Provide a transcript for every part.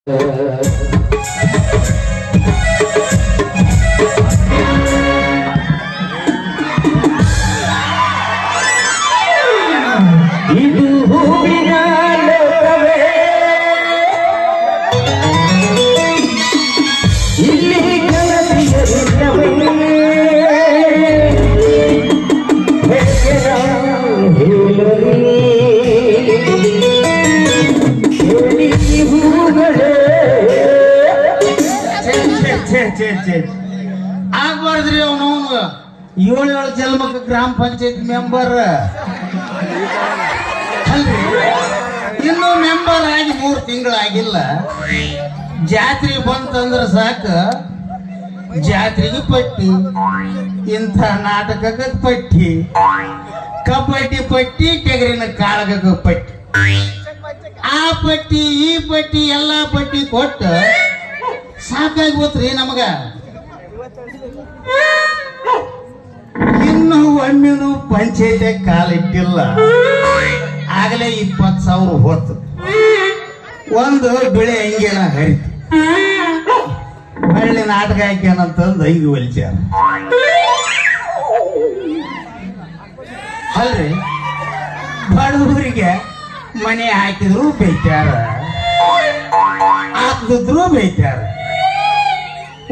ಇದು ಹೂವಿನ ಲೋಕವೇ, ಇಲ್ಲಿ ಗೆಳತಿಯರಿಲ್ಲವೇ, ಹೇಗೆ ನಾನು ಹೇಳಲಿ, ಹೇಳಿ ಹೂಗಳೇ. ಆಗ್ಬಾರ್ದ್ರಿ ಅವನವನು 7 ಜನ್ಮಕ್ಕೆ ಗ್ರಾಮ ಪಂಚಾಯತ್ ಮೆಂಬರ್ ಅಲ್ರಿ, ಇನ್ನು ಮೆಂಬರ್ ಆಗಿ 3 ತಿಂಗಳಾಗಿಲ್ಲ. ಜಾತ್ರೆ ಬಂತಂದ್ರ ಸಾಕ, ಜಾತ್ರೆಗೆ ಪಟ್ಟಿ, ಇಂಥ ನಾಟಕಕ್ಕೆ ಪಟ್ಟಿ, ಕಬಡ್ಡಿ ಪಟ್ಟಿ, ಟೆಗರಿನ ಕಾಳಗಕ್ಕೆ ಪಟ್ಟಿ, ಆ ಪಟ್ಟಿ ಈ ಪಟ್ಟಿ ಎಲ್ಲಾ ಪಟ್ಟಿ ಕೊಟ್ಟು ಸಾಕಾಗಿ ಹೋತ್ರಿ ನಮಗ. ಇನ್ನು ಒಮ್ಮೆನು ಪಂಚಾಯತ್ ಕಾಲಿಟ್ಟಿಲ್ಲ, ಆಗಲೇ 20,000 ಹೋತು. ಒಂದು ಬೆಳೆ ಹಂಗೇನ ಹರಿತು, ಹಳ್ಳಿ ನಾಟಕ ಹಾಕ್ಯಾನಂತಂದು ಹಂಗೆ ಹೊಲಿಸ್ಯಾರ ಅಲ್ರಿ. ಬಡವರಿಗೆ ಮನೆ ಹಾಕಿದ್ರು ಬೈತಾರ, ಹಾಕಿದ್ರು ಬೈತಾರ,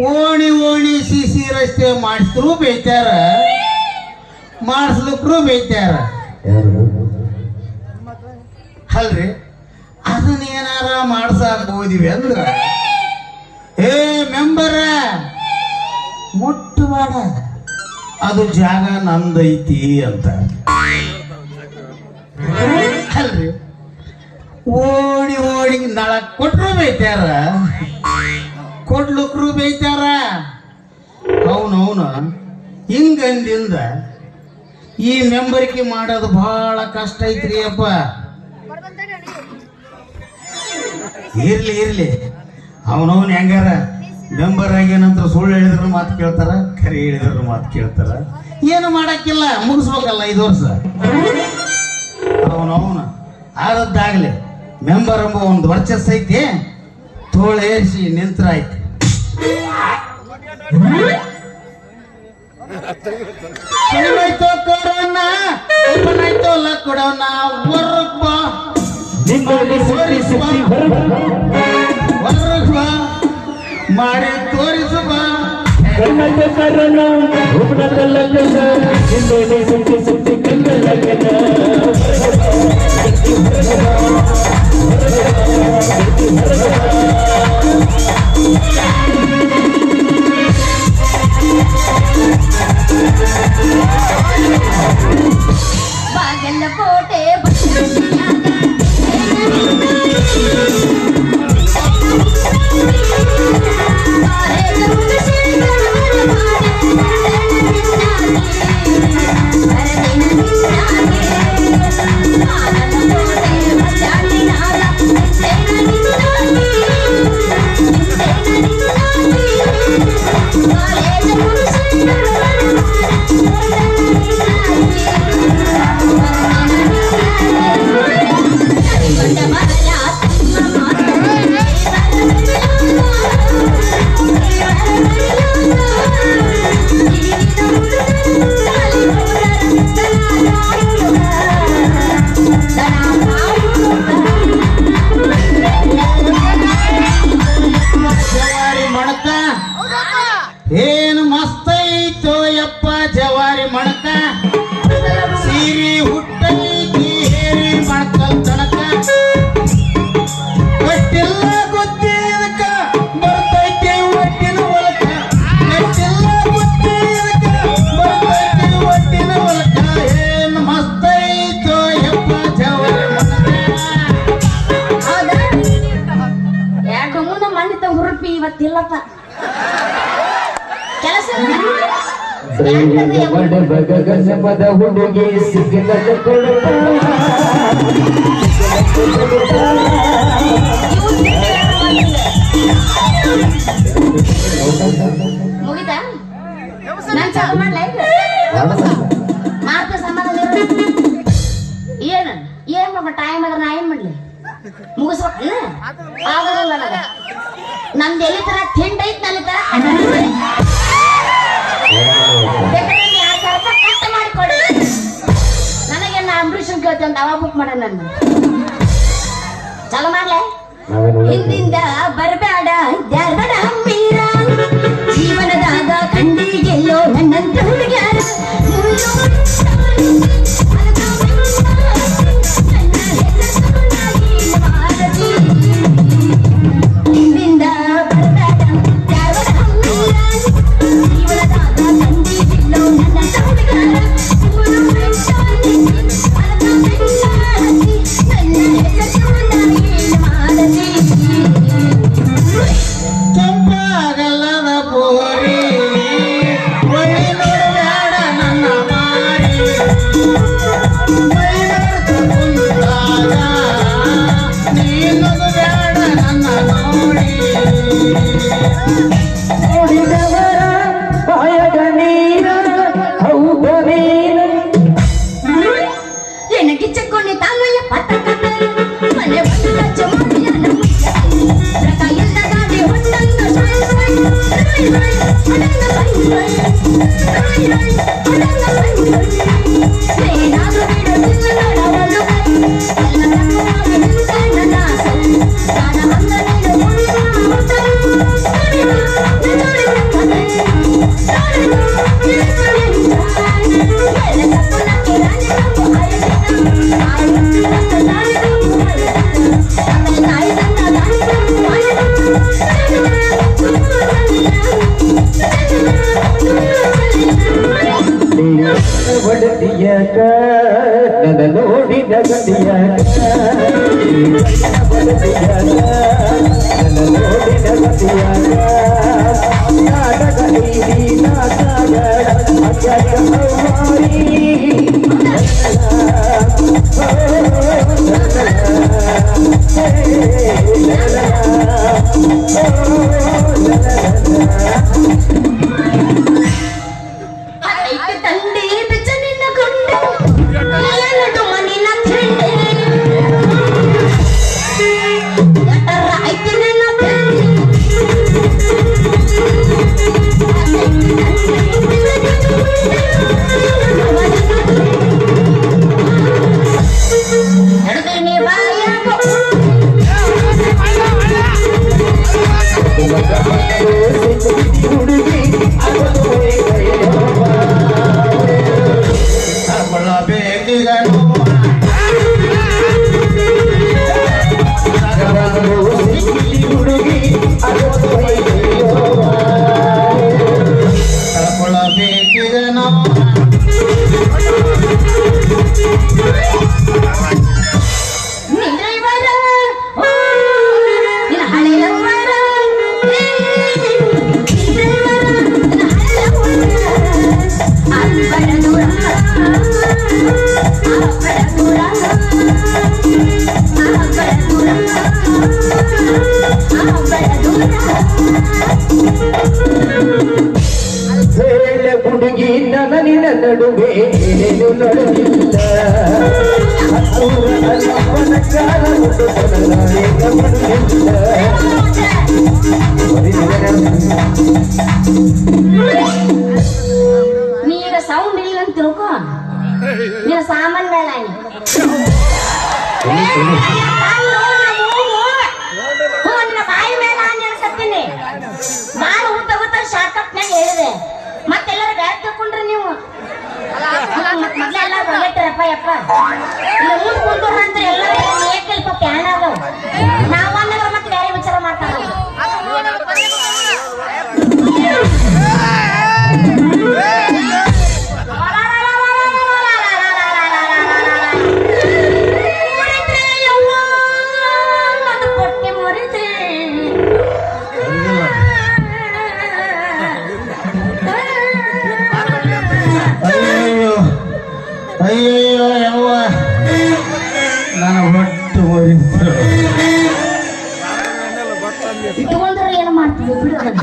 ಓಣಿ ಓಣಿ ಸಿಸಿ ರಸ್ತೆ ಮಾಡಿಸಿದ್ರು ಬೈತಾರ, ಮಾಡಿಸ್ಲಿಕ್ರು ಬೈತಾರ ಅಲ್ರಿ. ಅದನ್ನ ಏನಾರ ಮಾಡ್ಸಾಕ ಹೋದಿವಿ ಅಂದ್ರ, ಏ ಮೆಂಬರ ಮುಟ್ಟಬೇಡ, ಅದು ಜಾಗ ನಂದೈತಿ ಅಂತ ಅಲ್ರಿ. ಓಣಿ ಓಣಿ ನಳ ಕೊಟ್ರು ಬೈತಾರ, ಕೊಡ್ಲಿಕ್ರು ಬೈತಾರ. ಅವನವನು ಹಿಂಗಂದಿಂದ ಈ ಮೆಂಬರಿಕೆ ಮಾಡೋದು ಬಹಳ ಕಷ್ಟ ಐತ್ರಿ ಅಪ್ಪ. ಇರ್ಲಿ ಇರ್ಲಿ, ಅವನವನ್ ಹೆಂಗಾರ ಮೆಂಬರ್ ಆಗ್ಯಾನಂತ ಸುಳ್ಳು ಹೇಳಿದ್ರು ಮಾತು ಕೇಳ್ತಾರ, ಖರೆ ಹೇಳಿದ್ರು ಮಾತು ಕೇಳ್ತಾರ. ಏನು ಮಾಡಕ್ಕಿಲ್ಲ, ಮುಗಿಸ್ಬೇಕಲ್ಲ 5 ವರ್ಷ. ಅವನವನು ಆದದ್ದಾಗ್ಲಿ, ಮೆಂಬರ್ ಎಂಬ ಒಂದು ವರ್ಚಸ್ ಐತಿ, ತೋಳೇರಿಸಿ ನಿಂತ್ರಾಯ್ತು. ಕಡಿಮೆಯ್ತೋ ಕೊಡೋಣ, ಓಪನಾಯ್ತೋ ಕೊಡೋಣ, ಹೊರಗ್ ಬಾ ಹೊರಗ್ ಬಾ ಮಾಡಿ ತೋರಿಸು ಬಾ. ಬಾಗಲಕೋಟೆ ಏನು ಮಸ್ತ್ ಐತೋ ಯಪ್ಪ ಜವಾರಿ ಮಣಕ, ಸೀರಿ ಹುಟ್ಟೈತಿ ಹೇರಿ ಮಣಕಲ್ ತನಕ, ಗೊತ್ತಿಲ್ಲ ಗೊತ್ತಿ ಇದಕ್ಕ ಬರ್ತೈತಿ ಒಟ್ಟಿನ ಒಳಕ, ಗೊತ್ತಿಲ್ಲ ಗೊತ್ತಿ ಇದಕ್ಕ ಬರ್ತೈತಿ ಒಟ್ಟಿನ ಒಳಕ. ಏನು ಮಸ್ತ್ ಐತೋ ಯಪ್ಪ ಜವಾರಿ ಮಣಕ. ಯಾಕೆ ಮುಂದೆ ಮಂಡಿತ ಹುರುಪಿ ಇವತ್ತಿಲ್ಲಪ್ಪ ಕೆಲಸ ಪದ ಹುಡುಗಿ ಸಿಕ್ಕಿದ ಮುಗಿತಾ ನಾನು ಚಾಲು ಮಾಡ್ಲಾ ಈಗ ಮಾಡ್ತ ಸಮಾಧಾನ ಏನು ಏನ್ ಟೈಮ್ ಅದ್ರ ನಾ ಏನ್ ಮಾಡ್ಲಿ ಮುಗಿಸ್ಬೇಕಲ್ಲ ಆಗಲ್ಲ ನನಗ ನಂದು ಎಲ್ಲಿ ತರ ತಿಂಡಿ ಐತ್ ನನ್ನ ತರ ಬೇಕಾದ್ರೆ 2,000 ರೂಪಾಯಿ ಕಟ್ ಮಾಡಿಕೊಡಿ ನನಗೆ ನಾ ಅಂಬರೀಷನ್ ಕೇಳ್ತೀನಿ ಅಂತ ಅವ ಬುಕ್ ಮಾಡ ನನ್ನ ಚಲೋ ಮಾಡ್ಲೆ ಹಿಂದಿಂದ ಬರಬೇಡ ದ್ಯಾರ್ಬಡ ಮೀರ ಜೀವನದಾಗ ಕಂಡಿಗೆಲ್ಲೋ ನನ್ನಂತ ಹುಡುಗ್ಯಾರ ಹಿಂದಿಂದ ಬರಬೇಡ ದ್ಯಾರ್ಬಡ ಮೀರ ಜೀವನದಾಗ ಕಂಡಿಗೆಲ್ಲೋ ನನ್ನಂತ ಹುಡುಗ್ಯಾರ ಕೆಂಪಾಗಲ್ಲದ ಪೋರಿ ಒಳ್ಳೆ ನೋಡಬೇಡ ನನ್ನ ಮಾರಿ ಕುಂತಾಗ ನೀನು ಬೇಡ ನನ್ನ ನೋಡಿ ನೋಡಿದವರ ಬಾಯಗ ನೀರ ಹೌದ ನೀರ ಎನಗಿಚ್ಚಕೊಂಡೆ ತಾಮಯ್ಯ ಪತ್ರಕತೆ ಮನೆ ಒಂದು ಲಕ್ಷ ಮಾಡಿಯ ನಮ್ಮಯ್ಯ ರಥ ಎಲ್ಲ ಗಾಡಿ ಹೊಂಡಂಗ ಶಾಯ್ ಶಾಯ್ ರಾಯ್ ರಾಯ್ ಅಡಂಗ ಬೈ ಬೈ ರಾಯ್ ರಾಯ್ ಅಡಂಗ ಬೈ ಬೈ ಏನಾದ್ರೂ ಬಿಡೋದಿಲ್ಲ ನಡವಳು ಎಲ್ಲ ತಪ್ಪವಾಗಿ ನಿಂತ ನನ್ನ ಆಸೆ ನಾನು ಹಂಗ ನೀನು ಮುಡಿದ ಮುಟ್ಟ ಬಡದಿಯಾಗ ನನ್ನ ನೋಡಿದ ಗಡಿಯಾಗ ಬಡದಿಯಾಗ ನನ್ನ ನೋಡಿದ ಗಡಿಯಾಗ ನಾಟಕ ನೀಡಿ ನಾಟಕ ಅಜ್ಜ ಹೌಮಾರಿ ತಂದೆ ಬೆಚ್ಚ ನಿನ್ನ ಗೊಂಡೆ ಏಳಡು ಮನಿನ ತಿಂಡೆ ಆಯ್ತು ನನ್ನ ತಂದೆ ನಡುವೆ ಬಾಯಾಗ ಹುಡುಗಿ ಬೇಕಿಗ ಹುಡುಗಿ ಕಳ್ಕೊಳ್ಳಬೇಕಿಗ ನಿಂದ್ರೈವರ ನಿನ್ನ ಹಳೆಯವ್ವರ ನಿಂದ್ರೈವರ ನಿನ್ನ ಹಳೆಯವ್ವರ ಅಬ್ಬರ ದೂರ ಅಬ್ಬರ ದೂರ ಅಬ್ಬರ ದೂರ ಅಬ್ಬರ ದೂರ ಹೇಳ ಹುಡುಗಿ ನಿನ್ನ ನಡುವೆ ಏನು ನಡೆದಿಲ್ಲ ಅಪ್ಪನ ಕಾಲ ನೀ ಈಗ ಸೌಂಡ್ ಇಲ್ಲ ಅಂತ ತಿಳ್ಕೊ ನಿನ್ನ ಸಾಮಾನ್ ಬೇಡ ನಿನ್ನ ಬಾಯಿ ಮೇಲೆ ಅನ್ಸತ್ತೀನಿ ಬಾಳ ಊಟ ಊಟ ಶಾರ್ಟ್ಕಟ್ನಾಗ ಹೇಳಿದೆ ಮತ್ತೆಲ್ಲರೂ ಬ್ಯಾಗ್ ತಕೊಂಡ್ರಿ ನೀವು ಮೊದ್ಲೆಲ್ಲ ಹೊಗಟ್ಟಿರಪ್ಪ ಯಪ್ಪ ಇಲ್ಲ ಮುಂದ್ ಕುಂತವ್ರ ಅಂತ ಎಲ್ಲ ಏಕಲ್ಪ ಪ್ಯಾನ್ ಅದಾವ ನಾವನ್ನ ಮತ್ತೆ ಬೇರೆ ವಿಚಾರ ಮಾಡ್ತಾರ ಅಯ್ಯಯ್ಯೋ ಯವ್ವ ನನ್ನ ಹೊಟ್ಟು ಇಟ್ಕೊಂಡ್ರೆ ಏನು ಮಾಡ್ತೀವಿ ಬಿಡೋದನ್ನ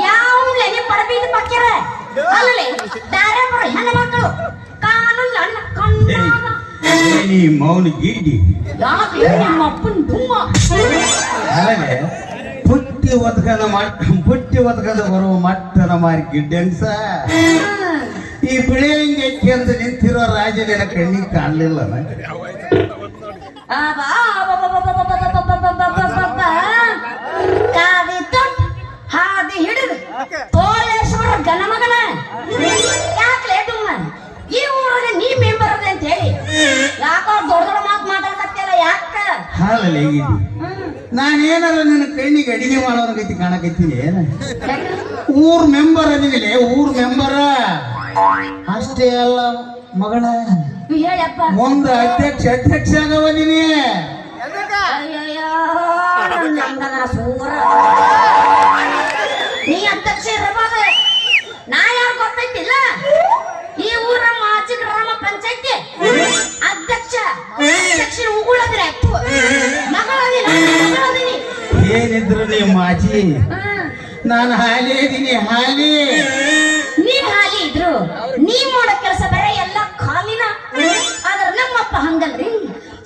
ಯಾವ ನೀವು ಪಡಬೀದ ಪಕ್ಕ್ಯಾರ ಅಲ್ಲೇ ದಾರೆ ಬರ ಹೆಣ್ಣು ಮಕ್ಕಳು ಕಾನೂನು ಅಣ್ಣ ಕಣ್ಣಾಗ ನೀ ಮೌನ ಗೀಡಿ ಯಾಕೆ ನಿಮ್ಮ ಅಪ್ಪನ ದುಮ್ಮ ಹಾಗೆ ಬುಟ್ಟಿ ಒತ್ಕಂದ ಬರುವ ಮಟ್ಟನ ಮಾರಿ ಗಿಡ್ಡೆನ್ಸ ಈ ಬಿಳಿಯಂಗೆ ಅಂತ ನಿಂತಿರೋ ರಾಜನ ಕಣ್ಣಿಗೆ ಕಾಣಲಿಲ್ಲ ಕಾದಿ ತೊಟ್ಟು ಹಾದಿ ಹಿಡಿದು ತೋಳೇಶ್ವರ ಗಣಮಗನ ಯಾಕೆ ಈ ಊರಲ್ಲಿ ನೀ ಮೆಂಬರ್ ಅದ ಅಂತ ಹೇಳಿ ಯಾಕೋ ದೊಡ್ಡ ದೊಡ್ಡ ಮಾತು ಮಾತಾಡಕತ್ತಿಲ್ಲ ಯಾಕ ಹಾಲಲ್ಲ ಹೇಗಿದ್ದಿ ನಾನೇನಾರ ನನ್ನ ಕಣ್ಣಿಗೆ ಅಡಿಗೆ ಮಾಡೋರ ಗತಿ ಕಾಣಕತ್ತೀನಿ ಊರ್ ಮೆಂಬರ್ ಅದಿನಿಲೆ ಊರ್ ಮೆಂಬರ ಅಷ್ಟೇ ಅಲ್ಲ ಮಗಳ ಹೇಳಪ್ಪ ಮುಂದ ಅಧ್ಯಕ್ಷ ಆಗವದೀನಿ ನೀ ಅಧ್ಯಕ್ಷ ಇರಬಹುದು ನಾ ಯಾರು ಗೊತ್ತೈತಿಲ್ಲ ಈ ಊರ ಮಾಜಿ ಗ್ರಾಮ ಪಂಚಾಯತಿ ಅಧ್ಯಕ್ಷ ಉಗುಳದ್ರೆ ಮಗಳದೀನಿ ಏನಿದ್ರು ನೀ ಮಾಜಿ ನಾನು ಹಾಲಿ ಇದೀನಿ ಹಾಲಿ ನೀವ್ ಹಾಲಿ ಇದ್ರು ನೀವ್ ಮಾಡೋ ಕೆಲಸ ಬೇರೆ ಎಲ್ಲ ಖಾಲಿನ ಆದ್ರ ನಮ್ಮಪ್ಪ ಹಂಗಲ್ರಿ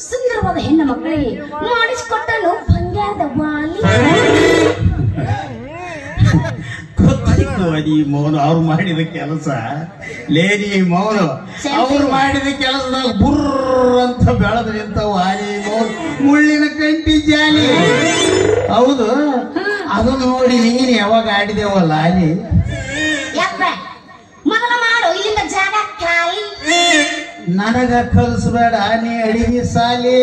ಸುಂದರವಾದ ಹೆಣ್ಣು ಮಕ್ಕಳಿಗೆ ಮಾಡಿಸ್ಕೊಟ್ಟನು ಬಂಗಾರದ ವಾಲಿ ಈ ಮೌನ ಅವ್ರು ಮಾಡಿದ ಕೆಲಸ ಲೇಡಿ ಮೌನ ಅವ್ರು ಮಾಡಿದ ಕೆಲಸದಾಗ ಬುರ್ರ ಅಂತ ಬೆಳೆದ ನಿಂತವು ಆಲಿ ಮೌನ ಮುಳ್ಳಿನ ಕಂಟಿ ಜಾಲಿ ಹೌದು ಅದು ನೋಡಿ ನೀನು ಯಾವಾಗ ಆಡಿದೆವಲ್ಲ ಆಲಿ ಮೊದಲ ಮಾಡು ಇಲ್ಲಿಂದ ಜಾಗ ಖಾಲಿ ನನಗ ಕಲಿಸ್ಬೇಡ ನೀ ಅಡಿಗೆ ಸಾಲಿ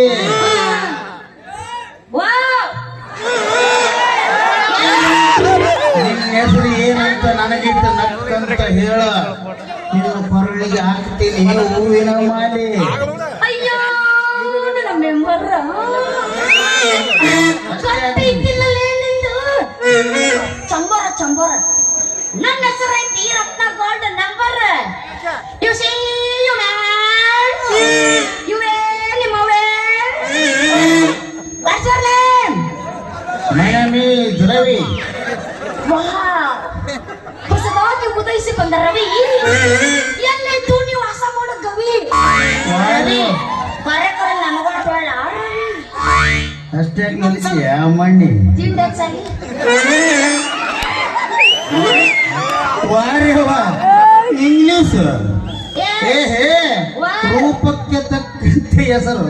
ನಿನ್ನ ಹೆಸರು ಏನಂತ ನನಗಿಟ್ಟು ನಕ್ಕಂತ ಹೇಳ ನಿನ್ನ ಕೊರಳಿಗೆ ಹಾಕ್ತೀನಿ ಹೂವಿನ ಮಾಲೆ ಅಯ್ಯೋ ನನ್ನ ಮೆಂಬರ್ ಚಂಬರ ನನ್ನ ಹೆಸರು ಐತಿ Ratna gold number you see you man you ನಿಮ್ಮ what's your name my name is Ravi ಹೊಸದಾಗಿ ಉದಯಿಸಿ ಬಂದ ರವಿ ಎಲ್ಲೈತು ನೀವು ವಾಸ ಮಾಡೋ ಗವಿ ಕರೆ ನನಗೋಡ ಬೇಡ ಅಷ್ಟೇ ಕಲಿಸಿಯ ಮಣ್ಣಿ ತಿಂಡಾಗಿ ವಾರೇವಾ ಇಂಗ್ಲಿಷ್ ರೂಪಕ್ಕೆ ತಕ್ಕಂತೆ ಹೆಸರು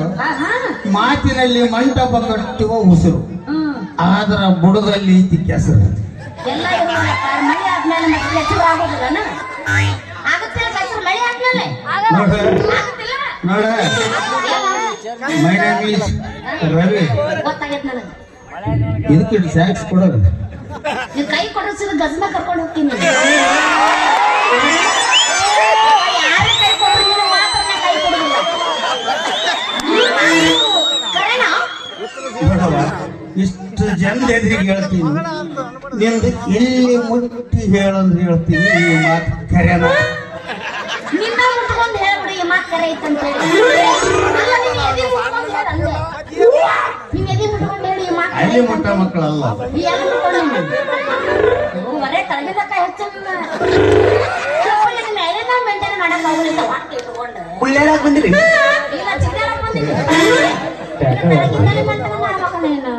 ಮಾತಿನಲ್ಲಿ ಮಂಟಪ ಕಟ್ಟುವ ಉಸಿರು ಆದ್ರ ಬುಡದಲ್ಲಿ ಐತಿ ಕೆಸರು ಎಲ್ಲ ಮಳೆ ಆದ್ಮೇಲೆ ಮತ್ತೆ ಹೆಸರು ಆಗೋದಿಲ್ಲ ಆಗುತ್ತೆ ಹೆಸರು ಮಳೆ ಆದ್ಮೇಲೆ ನೋಡ ಮೈ ನೇಮ್ ಈಸ್ ರವಿ ಗೊತ್ತಾಗೈತೆ ನನಗೆ ಇದಕ್ಕೆ ಸ್ಯಾಕ್ಸ್ ಕೊಡೋದು ನೀವು ಕೈ ಕೊಡಿಸಿದ ಗಜನ ಕರ್ಕೊಂಡು ಹೋಗ್ತೀನಿ ಯಾರೇ ಕೈ ಕೊಡೋದಿಲ್ಲ ಮಾತ್ರ ಕೈ ಕೊಡೋದಿಲ್ಲ ಕರೆನಾ ಇಷ್ಟು ಜನದ ಎದುರಿಗೆ ಹೇಳ್ತೀನಿ ನಿಮ್ದು ಎಲ್ಲಿ ಮುಟ್ಟಿ ಹೇಳಂದ್ರೆ ಹೇಳ್ತೀನಿ ಈ ಮಾತು ಕರೆನ ನಿನ್ನ ಮುಟ್ಕೊಂಡು ಹೇಳ್ಬಿಡಿ ಈ ಮಾತು ಕರೆ ಐತಂತ ಹೇಳಿ ಅಲ್ಲ ನೀವು ಎದಿ ಮುಟ್ಕೊಂಡು ಹೇಳ ಅಂದೆ ನೀವು ಎದಿ ಮುಟ್ಕೊಂಡು ಹೇಳಿ ಈ ಮಾತು ಅಲ್ಲಿ ಮುಟ್ಟ ಮಕ್ಕಳಲ್ಲ ಎಲ್ಲ ಮುಟ್ಕೊಂಡು ಬರೇ ತಳಗಿದಕ್ಕ ಹೆಚ್ಚಲ್ಲ ಮೇಲೆ ನಾವು ಮೇಂಟೈನ್ ಮಾಡಕ್ ಆಗುದಿಲ್ಲ ಹೊಟ್ಟೆ ಇಟ್ಕೊಂಡು ಉಳ್ಳಾಡಕ್ ಬಂದ್ರಿ ಇಲ್ಲ ಚಿಕ್ಕದಾಗ ಬಂದಿಲ್ಲ ಬೆಳಗಿಂದಲೇ ಮೇಂಟೈನ್ ಮಾಡ್ಬೇಕು ನೀನು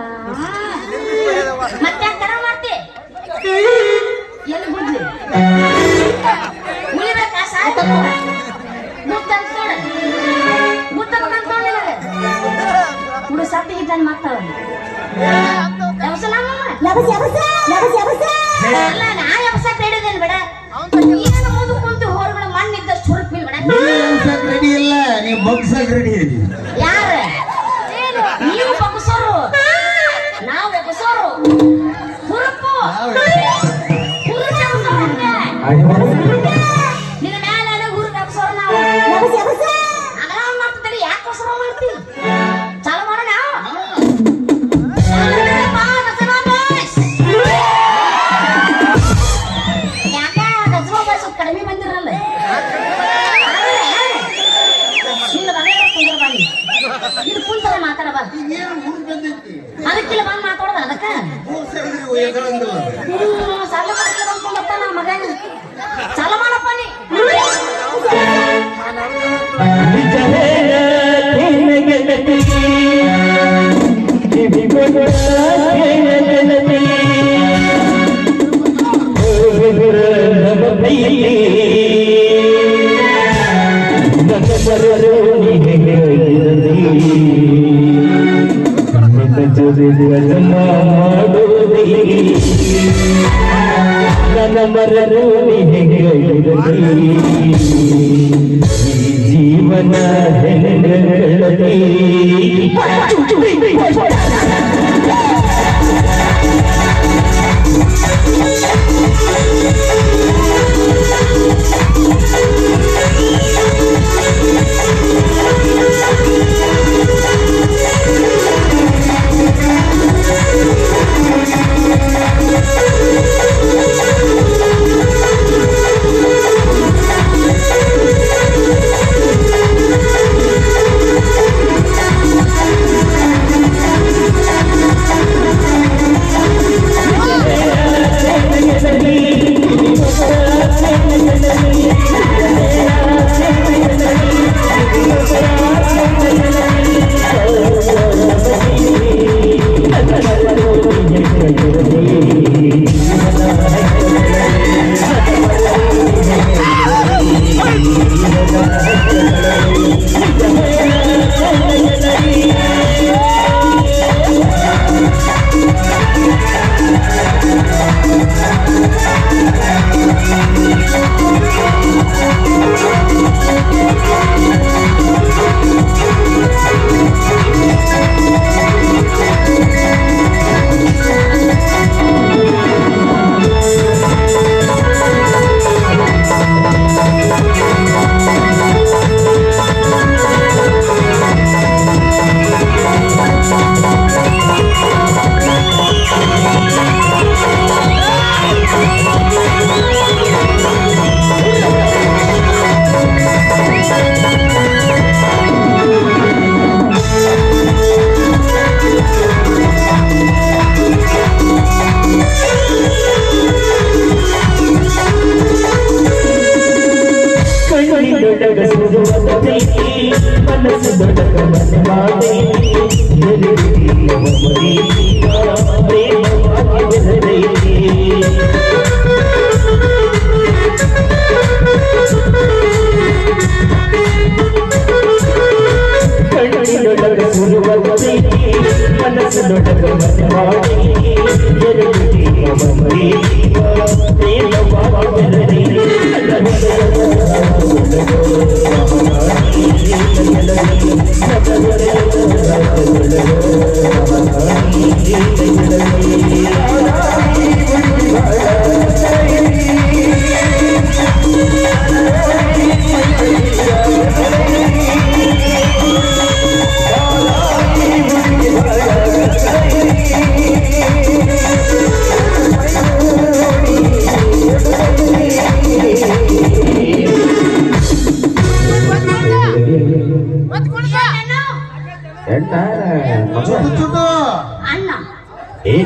ಮತ್ತೆ ಕರ ಮಾಡ್ತಿ ಎಲ್ಲಿ ಬಿಡ್ಲಿ ಉಳಿಬೇಕಾ ಸಾಯ್ತು ಮುತ್ತ ನೋಡ ಮುತ್ತ ಬಂದ್ ನೋಡಿ ನನಗೆ ಹುಡು ಸತ್ತಿ ಇದ್ದಾನೆ ಮಾತಾವ ಅಲ್ಲ ನಾ ಎಬ್ಸಕ್ ಹೇಳಿದ್ದೇನೆ ಬೇಡ ಏನು ಮುಂದೆ ಕುಂತು ಹೊರಗಡೆ ಮಣ್ಣಿದ್ದಷ್ಟು ಹುರುಪಿಲ್ ಬೇಡ ರೆಡಿ ಇಲ್ಲ ನೀವು ಬಗ್ಸಕ್ ರೆಡಿ ಇದೀವಿ ಯಾರ ನೀವು ಬಗ್ಸೋರು ನಾವು ಎಬ್ಸೋರು ಹುರುಪು ನಿನ್ನ ಮೇಲೆ ಹುರುಪು ಎಬ್ಸೋರು ನಾವು ಅಗಲ ಮಾಡ್ತಿದ್ದೀರಿ ಯಾಕೆ ಹೊಸರ ಮಾಡ್ತೀವಿ ಚಾಲು ಮಾಡೋಣ ಯಾಕ ಗಜವಾ ಬಸ್ ಕಡಿಮೆ ಬಂದಿರಲ್ಲ ನಿನ್ನ ಬಗೆ ಕುಂದ್ರ ಬನ್ನಿ ಇದು ಕುಂತರ ಮಾತಾಡಬಾರ್ದು ಅದಕ್ಕಿಲ್ಲ ಬಂದು ಮಾತಾಡೋದು ಅದಕ್ಕ ಸಾಲ ಮಾಡಿಲ್ಲ ಬಂದ್ಕೊಂಡಪ್ಪ ನಾ ಮಗ ಸಾಲ ಮಾಡಪ್ಪ ನೀ ಗೆಳತಿ ಜನ್ಮ ಮಾಡೋದಿ ನನ್ನ ಮರರು ಹೆಂಗಿರಲಿ ಜೀವನ ಹೆಂಗಗಳಲಿ ಮನಸ್ಸು ದೊಡ್ಡ ಮಾಡಿ ಮನಸ್ಸು ದೊಡ್ಡ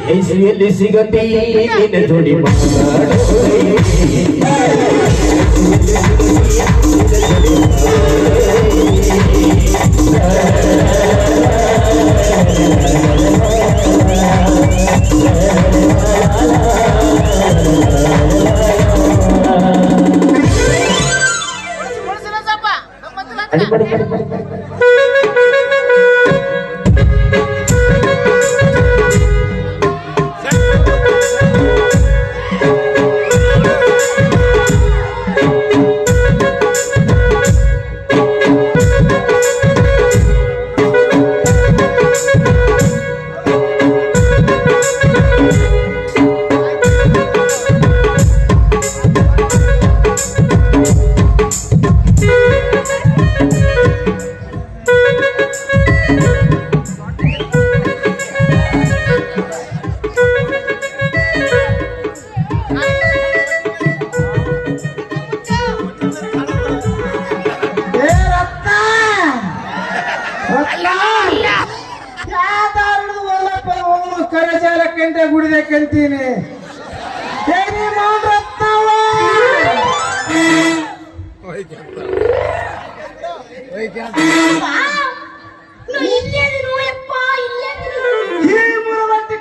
ಐಸಿಯಲ್ಲಿ ಸಿಗತಿ ಜೋಡಿ ಕರಚಾಲಕ್ಕಂತ ಗುಡಿದಕ್ಕಂತೀನಿ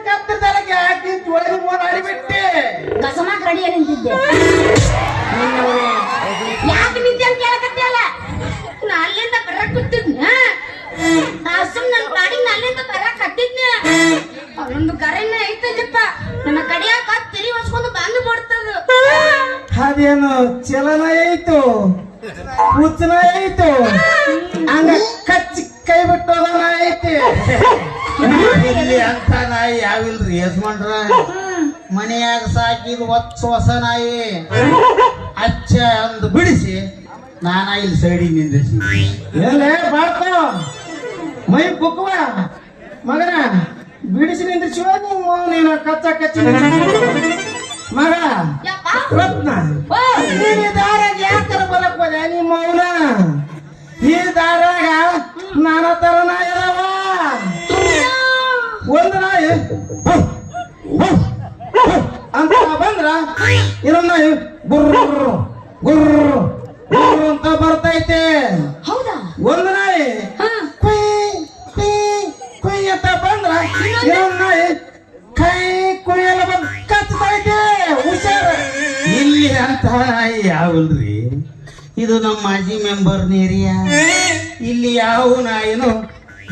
ಕತ್ತದಕ್ಕೆ ಹಾಕಿ ತೊಳೆದು ಮೋನ ಅಡಿಬಿಟ್ಟೆ ಕಸಮಾಕ್ ರೆಡಿ ನಿಂತಿದ್ದೆ ಯಾಕೆ ನಿಂತೆ ಅಂತ ಕೇಳಕತ್ತಿಯಲ್ಲ ನಾ ಅಲ್ಲಿಂದ ಬರಕ್ ಕೂತಿದ್ನ ಸುಮ್ ನನ್ನ ಗಾಡಿ ಅಲ್ಲಿಂದ ಬರಕ್ ಹತ್ತಿದ್ನ ಅವನೊಂದು ಗರಣ್ಣ ಐತಲ್ಲಪ್ಪ ನನ್ನ ಕಡಿಯಾಕ ತಿರಿ ಹೊಸ್ಕೊಂಡು ಬಂದು ಬಿಡ್ತದ ಅದೇನು ಚಲನ ಐತು ಹುಚ್ಚನ ಐತು ಹಂಗ ಕಚ್ಚಿ ಕೈ ಬಿಟ್ಟೋದನ ಐತಿ ಇಲ್ಲಿ ಅಂತ ನಾಯಿ ಯಾವಿಲ್ರಿ ಯಜಮಾನ್ರ ಮನೆಯಾಗ ಸಾಕಿದ ಹೊಸ ನಾಯಿ ಅಚ್ಚ ಅಂದು ಬಿಡಿಸಿ ನಾನ ಇಲ್ಲಿ ಸೈಡಿಗೆ ನಿಂದಿಸಿ ಎಲ್ಲೇ ಬಾರ್ಕೋ ಮೈ ಬುಕ್ವ ಮಗನ ಬಿಡಿಸಿ ನಿಂದ್ರಿಸುವ ನೀನು ಕಚ್ಚ ಕಚ್ಚಿ ಮಗ ಯಪ್ಪ ರತ್ನ ಓ ಈ ದಾರಾಗ ಯಾಕರ ಬರಕ್ ಹೋದೆ ನಿಮ್ಮ ಅವನ ಈ ದಾರಾಗ ನಾನಾ ತರ ನಾಯಿ ಅದಾವ ಒಂದು ನಾಯಿ ಹೌ, ಹೌ, ಹೌ ಅಂತ ಬಂದ್ರ ಇನ್ನೊಂದು ನಾಯಿ ಗುರ್ರ ಗುರ್ರ ಗುರ್ರ ಅಂತ ಬರ್ತೈತೆ ಹೌದಾ ಒಂದು ನಾಯಿ ಹಾ ಕುಯ್ ಕುಯ್ ಕುಯ್ ಅಂತ ಬಂದ್ರ ಇನ್ನೊಂದು ನಾಯಿ ಕೈ ಕುಯ್ಯಲ್ಲ ಬಂದ್ ಕಚ್ಚತೈತೆ ಹುಷಾರ ಇಲ್ಲಿ ಅಂತ ನಾಯಿ ಯಾವಲ್ರಿ ಇದು ನಮ್ಮ ಮಾಜಿ ಮೆಂಬರ್ ಏರಿಯಾ ಇಲ್ಲಿ ಯಾವ ನಾಯಿನು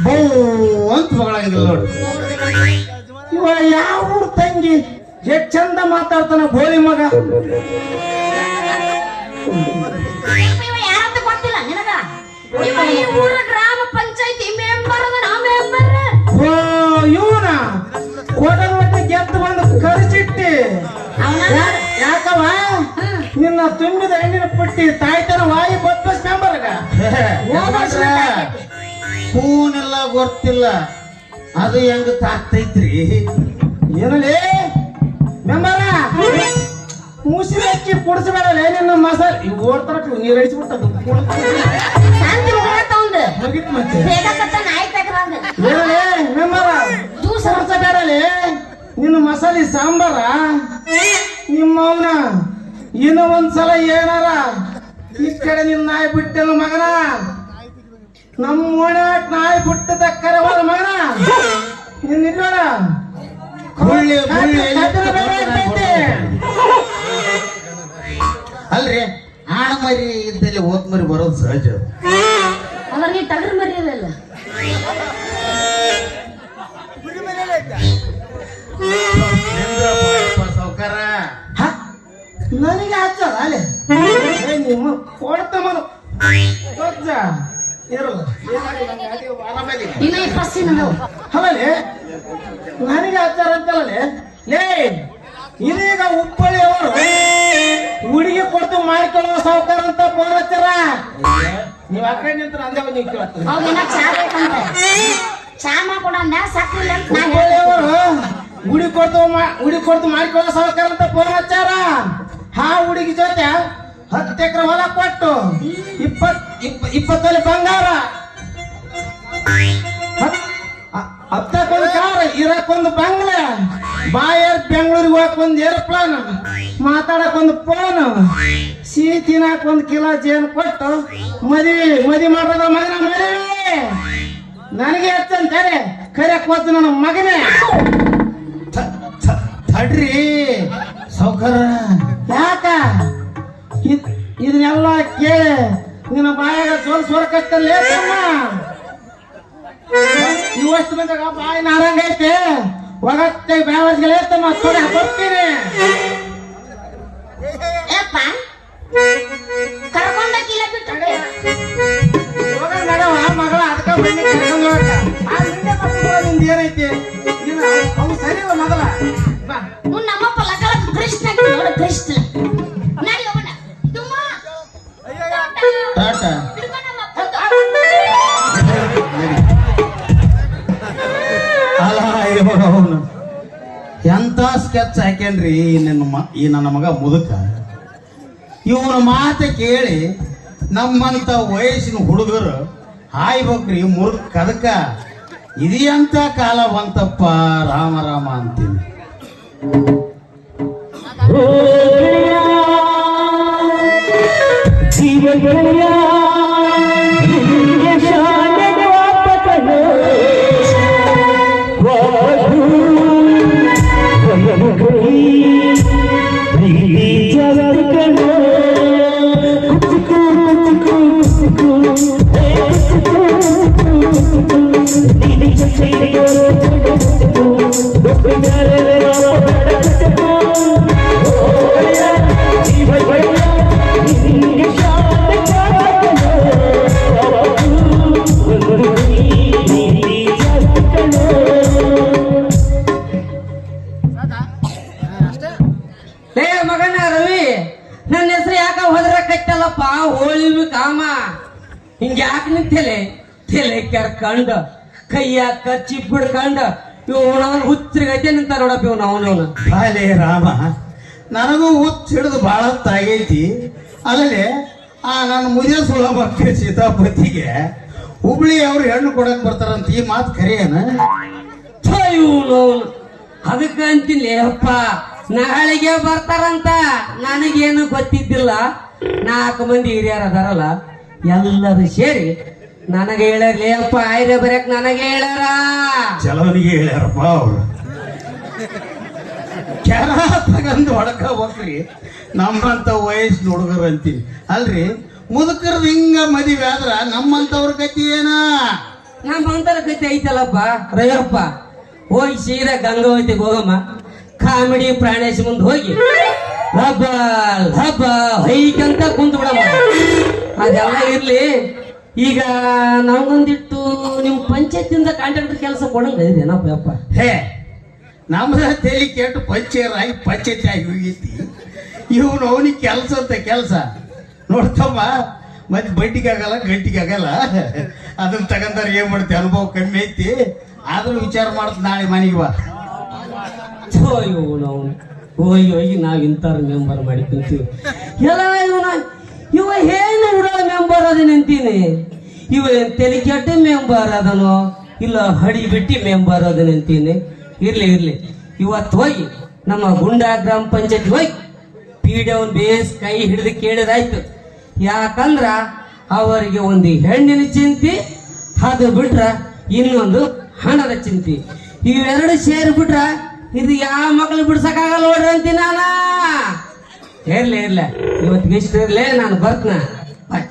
ಬೌ ಅಂತ ಬಗಳಂಗಿಲ್ಲ ನೋಡಿ ಇವ ಯಾವ ಊರ್ ತಂಗಿ ಎಷ್ಟ್ ಚಂದ ಮಾತಾಡ್ತಾನ ಬೋಳಿ ಮಗ ಇವ ಯಾರಂತ ಗೊತ್ತಿಲ್ಲ ನಿನಗ ಇವ ಈ ಊರ ಗ್ರಾಮ ಪಂಚಾಯತಿ ಮೆಂಬರ್ ಅದ ನಾ ಮೆಂಬರ್ ಓ ಇವನ ಕೋಟದ ಒಟ್ಟು ಗೆದ್ದು ಬಂದು ಕರ್ಚಿಟ್ಟಿ ಯಾಕವ ನಿನ್ನ ತುಂಬಿದ ಹೆಣ್ಣಿನ ಪುಟ್ಟಿ ತಾಯ್ತನ ವಾಯಿ ಬಸ್ ಮೆಂಬರ್ಗ ಫೋನೆಲ್ಲ ಗೊತ್ತಿಲ್ಲ ಅದು ಹೆಂಗ ತಾಕ್ತೈತ್ರಿ ಏನಲೇ ಮೆಂಬರ ಮುಸಿರಿ ಅಕ್ಕಿ ಕುಡಿಸಬೇಡಲೇ ನಿನ್ನ ಮಸಾಲೆ ಇವ್ ಓಡ್ತಾರ ನೀರ್ ಹರಿಸ್ಬಿಟ್ಟದ್ದು ಶಾಂತಿ ಹೋಗ್ತಾವಂದ ಮುಗಿತ್ ಮತ್ತೆ ಬೇಗ ಕತ್ತ ನಾಯಿ ತೆಗ್ರಂಗ ಏನಲೇ ಮೆಂಬರ ಜ್ಯೂಸ್ ಬೇಡಲೇ ನಿನ್ನ ಮಸಾಲೆ ಸಾಂಬಾರ ನಿಮ್ಮವನ ಇನ್ನು ಒಂದ್ಸಲ ಏನಾರ ಈ ಕಡೆ ನಿನ್ನ ನಾಯಿ ಬಿಟ್ಟೆನು ಮಗನ ನಮ್ಮ ಓಣಾಕ್ ನಾಯಿ ಬಿಟ್ಟದ ಕರೆವಾದ ಮಗನ ನಿನ್ನ ಇಲ್ಲೋಣ ಗುಳ್ಳಿ ಅಲ್ರಿ ಆಣ ಮರಿ ಇದ್ದಲ್ಲಿ ಓದ್ ಮರಿ ಬರೋದು ಸಹಜ ಅದ್ರ ನೀ ಟಗರ್ ಮರಿಯಲ್ಲ ಸೌಕಾರ ಹ? ನನಗೆ ಹಚ್ಚದ ಅಲ್ಲೇ ನಿಮ್ಮ ಕೊಡ್ತಮ್ಮನು ಇರಲ್ಲ ಇನ್ನ ಈ ಪಸ್ಸಿನ ಆಮೇಲೆ ನನಗೆ ಹಚ್ಚಾರ ಅಂತಲ್ಲೇ ಲೇ ಇದೀಗ ಹುಬ್ಬಳ್ಳಿಯವರು ಹುಡುಗಿ ಕೊಡ್ತು ಮಾಡ್ಕೊಳ್ಳೋ ಸಾವುಕಾರ ಅಂತ ಫೋನ್ ಹಚ್ಚಾರ ನೀವ್ ಆ ಕಡೆ ನಿಂತ್ರ ಅಂದೇ ಬಂದು ನೀವು ಕೇಳ್ತೀರಿ ಅವಾಗ ಚಾ ಬೇಕಂತ ಚಾ ಮಾಡ್ಕೊಡ ಅಂದ ಸಕ್ರಿಲ್ಲ ಅಂತ ನಾ ಹೇಳ್ದೆ. ಹುಬ್ಬಳ್ಳಿಯವರು ಹುಡಿ ಕೊಡ್ತು ಮಾಡ್ಕೊಳ್ಳೋ ಸಾವುಕಾರ ಅಂತ ಫೋನ್ ಹಚ್ಚಾರ ಹಾ ಹುಡುಗಿ ಜೊತೆ 10 ಎಕರೆ ಹೊಲ ಕೊಟ್ಟು 20 ಬಂಗಾರ ಹತ್ತಕ್ಕೊಂದು ಕಾರ್ ಇರಕ್ಕೊಂದು ಬಂಗ್ಲೆ ಬಾಯರ್ ಬೆಂಗಳೂರಿಗೆ ಹೋಗಕ್ ಒಂದು ಏರೋಪ್ಲೇನ್ ಮಾತಾಡಕ್ ಒಂದು ಫೋನ್ ಸಿಹಿ ತಿನ್ನಕ್ 1 ಕಿಲೋ ಜೇನು ಕೊಟ್ಟು ಮದಿ ಮಾಡೋದ ಮಗನ ಮದುವೆ ನನಗೆ ಹೆಚ್ಚಂತಾರೆ ಕರೆಯಕ್ ಹೋದ್ ನನ್ನ ಮಗನೇ ತಡ್ರಿ ಸೌಕರ ಯಾಕ ಇದನ್ನೆಲ್ಲ ಕೇಳಿ ನಿನ್ನ ಬಾಯಾಗ ಸೋರ್ಕತ್ತಲ್ಲೇ ಇವಷ್ಟು ಬಂದಾಗ ಬಾಯಿ ನಾರಂಗೈತೆ ಒಗತ್ತೆ ಬ್ಯಾವರ್ಸ್ಗಳೇ ತಮ್ಮ ತೊಡೆ ಬರ್ತೀನಿ ಏಪ್ಪ ಕರ್ಕೊಂಡಕ್ಕಿಲ್ಲ ಬಿಟ್ಟು ನಡವ ಮಗಳ ಅದಕ್ಕ ಬನ್ನಿ ಕರ್ಕೊಂಡು ಹೋಗಕ್ಕ. ಆ ಹಿಂದೆ ಬರ್ತಿರೋ ನಿಂದು ಏನೈತಿ ಅವು ಸರಿ ಇಲ್ಲ ಮೊದಲ ಬಾ నువ్వు నమ్మప్ప లగల కృష్ణ ನೋಡು కృష్ణ ನಡಿ ಹೋಗೋಣ ತುಮ್ಮ ಟಾಟಾ ಅಲ್ಲ ಇವಾಗ ಅವನು ಎಂತ ಸ್ಕೆಚ್ ಹಾಕ್ಯಾನ್ರಿ ಈ ನನ್ನ ಮಗ ಮುದುಕ ಇವನ ಮಾತು ಕೇಳಿ ನಮ್ಮಂತ ವಯಸ್ಸಿನ ಹುಡುಗರು ಹಾಯ್ಬೇಕ್ರಿ ಮುರುಕ್ ಅದಕ್ಕ ಇದೆಯಂತ ಕಾಲ ಬಂತಪ್ಪ ರಾಮ ರಾಮ ಅಂತೀನಿ ಲೇ ಮಗನ ರವಿ, ನನ್ನ ಹೆಸರು ಯಾಕ ಹೋದ್ರ ಕಟ್ಟಲ್ಲಪ್ಪ ಹೋಳಿ ಕಾಮ. ಹಿಂಗ ಯಾಕೆ ನಿಂತಲೆ ತಲೆ ಕೆರ್ಕಂಡ ಕೈಯ ಕಚ್ಚಿ ಬಿಡ್ಕಂಡ ಇವನವನ್ ಹುಚ್ಚರಿಗೈತೆ ನಿಂತ ನೋಡಪ್ಪ ಇವನು ಅವನವನು. ಬಾಲೆ ರಾಮ, ನನಗೂ ಹುಚ್ಚ ಹಿಡಿದು ಭಾಳ ಹೊತ್ತಾಗೈತಿ. ಅಲ್ಲದೆ ನನ್ನ ಮುದಿಯ ಸುಳ ಮಕ್ಕಳ ಸೀತಾಪತಿಗೆ ಹುಬ್ಳಿ ಅವ್ರು ಹೆಣ್ಣು ಕೊಡಕ್ ಬರ್ತಾರಂತ ಈ ಮಾತು ಖರೇನ? ಇವನು ಅದಕ್ಕ ಅಂತೀನಿ ಅಪ್ಪ, ನಾಳೆಗೆ ಬರ್ತಾರಂತ ನನಗೇನು ಗೊತ್ತಿದ್ದಿಲ್ಲ. 4 ಮಂದಿ ಹಿರಿಯರು ಅದಾರಲ್ಲ ಎಲ್ಲರೂ ಸೇರಿ ನನಗೆ ಹೇಳ್ಯಾರ್ಲೇ ಅಪ್ಪ, ಆಯ್ರೆ ಬರಕ್ ನನಗೆ ಹೇಳ್ಯಾರ. ಚಲವನಿಗೆ ಹೇಳ್ಯಾರಪ್ಪ ಅವ್ರು. ಕೆರ ತಗಂದು ಹೊಡಕ ಹೋಗ್ರಿ ನಮ್ಮಂತ ವಯಸ್ಸಿನ ಹುಡುಗರು ಅಂತೀನಿ. ಅಲ್ರಿ ಮುದುಕರದು ಹಿಂಗ ಮದುವೆ ಆದ್ರ ನಮ್ಮಂತವ್ರ ಗತಿ ಏನ? ನಮ್ಮಂತರ ಕತೆ ಐತಲ್ಲಪ್ಪ ರವಿಯಪ್ಪ. ಹೋಗಿ ಸೀದಾ ಗಂಗಾವತಿಗೆ ಹೋಗಮ್ಮ, ಕಾಮಿಡಿ ಪ್ರಾಣೇಶ್ ಮುಂದೆ ಹೋಗಿ ಹಬ್ಬ ಹಬ್ಬ ಹೈಕಂತ ಕುಂತು ಬಿಡಮ್ಮ. ಅದೆಲ್ಲ ಇರ್ಲಿ, ಈಗ ನಮ್ಗೊಂದಿಟ್ಟು ನಿಮ್ ಪಂಚಾಯತಿಂದ ಕಾಂಟ್ರಾಕ್ಟರ್ ಕೆಲಸ ಕೊಡಂಗ ಇದೇನಪ್ಪ ಅಪ್ಪ? ಹೇ, ನಮ್ದ ತಲೆ ಕೆಟ್ಟು ಪಂಚಾಯರಾಗಿ ಪಂಚಾಯತಿ ಆಗಿ ಹೋಗೈತಿ. ಇವನು ಅವನಿಗೆ ಕೆಲಸ ಅಂತ ಕೆಲಸ ನೋಡ್ತಮ್ಮ. ಮತ್ತೆ ಬಡ್ಡಿಗೆ ಆಗಲ್ಲ, ಗಂಟಿಗೆ ಆಗಲ್ಲ. ಅದನ್ನ ತಗಂದಾರ ಏನ್ ಮಾಡ್ತಿ, ಅನುಭವ ಕಮ್ಮಿ ಐತಿ. ಆದ್ರೂ ವಿಚಾರ ಮಾಡ್ತ ನಾಳೆ ಮನೆಗೆ ಬಾ. ಹೋಗಿ ಹೋಗಿ ನಾವ್ ಇಂಥವ್ರ ಮೆಂಬರ್ ಮಾಡಿ ಕುಂತೀವಿ. ಎಲ್ಲ ಇವ ಏನು ಉಡೋ ಮೆಂಬರ್ ಅದನ್ನಂತೀನಿ. ಇವ ತಲೆ ಕೆಟ್ಟ ಮೆಂಬರ್ ಅದನೋ ಇಲ್ಲ ಹಡಿ ಬಿಟ್ಟಿ ಮೆಂಬರ್ ಅದನ್ನಂತೀನಿ. ಇರ್ಲಿ ಇವತ್ತು ಹೋಗಿ ನಮ್ಮ ಗುಂಡಾ ಗ್ರಾಮ ಪಂಚಾಯತ್ ಹೋಗಿ ಪೀಡವನ್ ಬೇಸ್ ಕೈ ಹಿಡಿದು ಕೇಳಿದಾಯ್ತು. ಯಾಕಂದ್ರ ಅವರಿಗೆ ಒಂದು ಹೆಣ್ಣಿನ ಚಿಂತಿ, ಅದು ಬಿಟ್ರ ಇನ್ನೊಂದು ಹಣದ ಚಿಂತಿ. ಇವೆರಡು ಸೇರಿ ಬಿಟ್ರ ಇದು ಯಾವ ಮಕ್ಳು ಬಿಡ್ಸಕ್ಕಾಗಲ್ಲ ನೋಡ್ರಿ ಅಂತೀನಿ ನಾನು. ಇರ್ಲಿ ಇವತ್ತಿಗೆ ಇಷ್ಟ ಇರ್ಲಿ, ನಾನು ಬರ್ತನ. ಬಾಯ್.